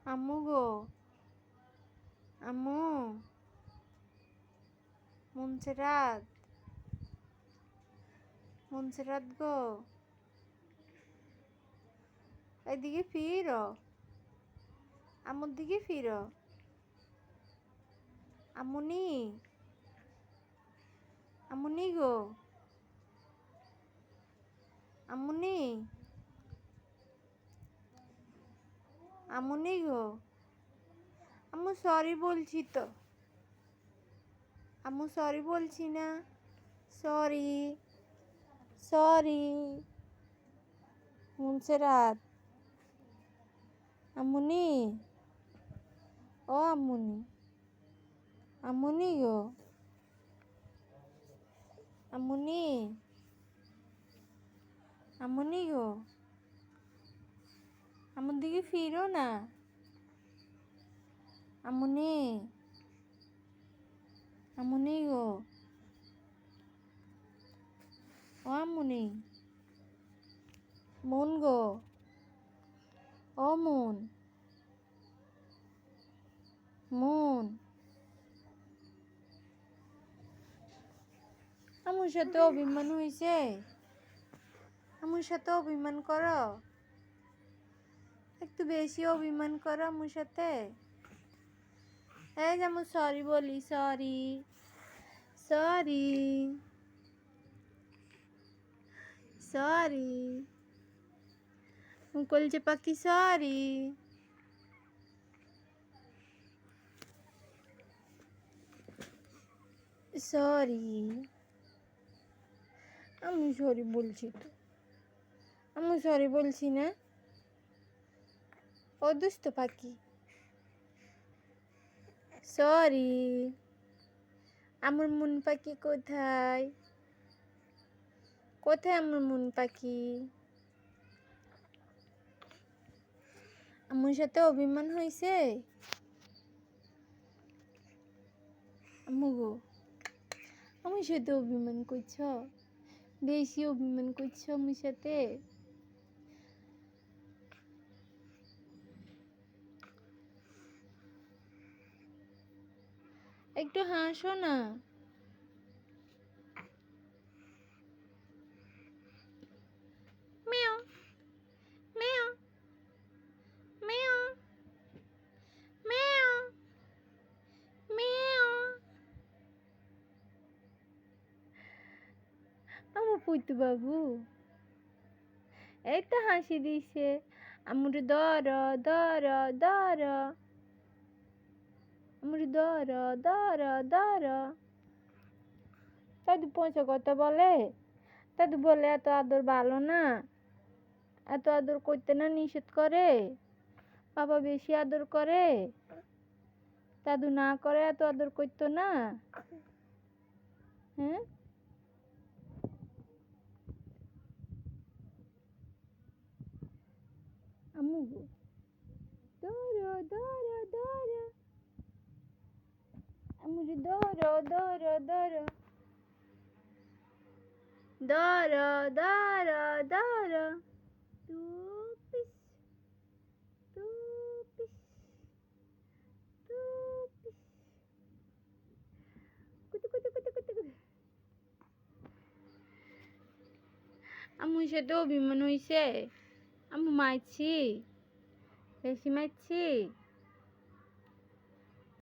আম্মু গো, আম্মু, মুনসেরাত, মুনসেরাত গো, এদিকে ফিরো, আম্মুর দিকে ফিরো। আম্মুনি, আম্মুনি গো, আম্মুনি, আম্মুনি গো, আম্মু সরি বলছি তো, আম্মু সরি বলছি না, সরি, সরি। মুনসেরাত, আম্মুনি, ও আম্মুনি, আম্মুনি গো, আম্মুনি, আম্মুনি গো, আম্মুর দিকে ফিরো না, আম্মুনি, আম্মুনি গো, ও আম্মুনি, মুন গো, ও মুন, মুন, আম্মুর সাথে অভিমান হয়েছে, আম্মুর সাথে অভিমান করো, একটু বেশি অভিমান করো আম্মুর সাথে। এই যে আম্মু সরি বলি, সরি, সরি, সরি, কলজে পাখি সরি, সরি। আমি সরি বলছি তো, আমি সরি বলছি না। ও দুষ্ট পাখি, সরি। আমার মন পাখি কোথায়, কোথায় আমার মন পাখি? আমার সাথে অভিমান হয়েছে আম্মু গো, আমার সাথে অভিমান করছ, বেশি অভিমান করছো আমার সাথে। একটু হাসো না। মেও, মেও, মেও, মেও, মেও। আমার পুতু বাবু এই তো হাসি দিছে। আমুর দর দর দর, আমুর দর দর দর। দাদু পয়সা কথা বলে, দাদু বলে এত আদর ভালো না, এত আদর করতে না নিষেধ করে, বাবা বেশি আদর করে, দাদু না করে এত আদর করতো না। হ্যাঁ, আম্মু গো, দর দর দর, আমুর দর দর দর, দর দর দর, টুপিস টুপিস টুপিস, কুতু কুতু কুতু কুতু কুতু। আম্মুর সাথে অভিমান হয়েছে, আম্মু মারছি, বেশি মারছি।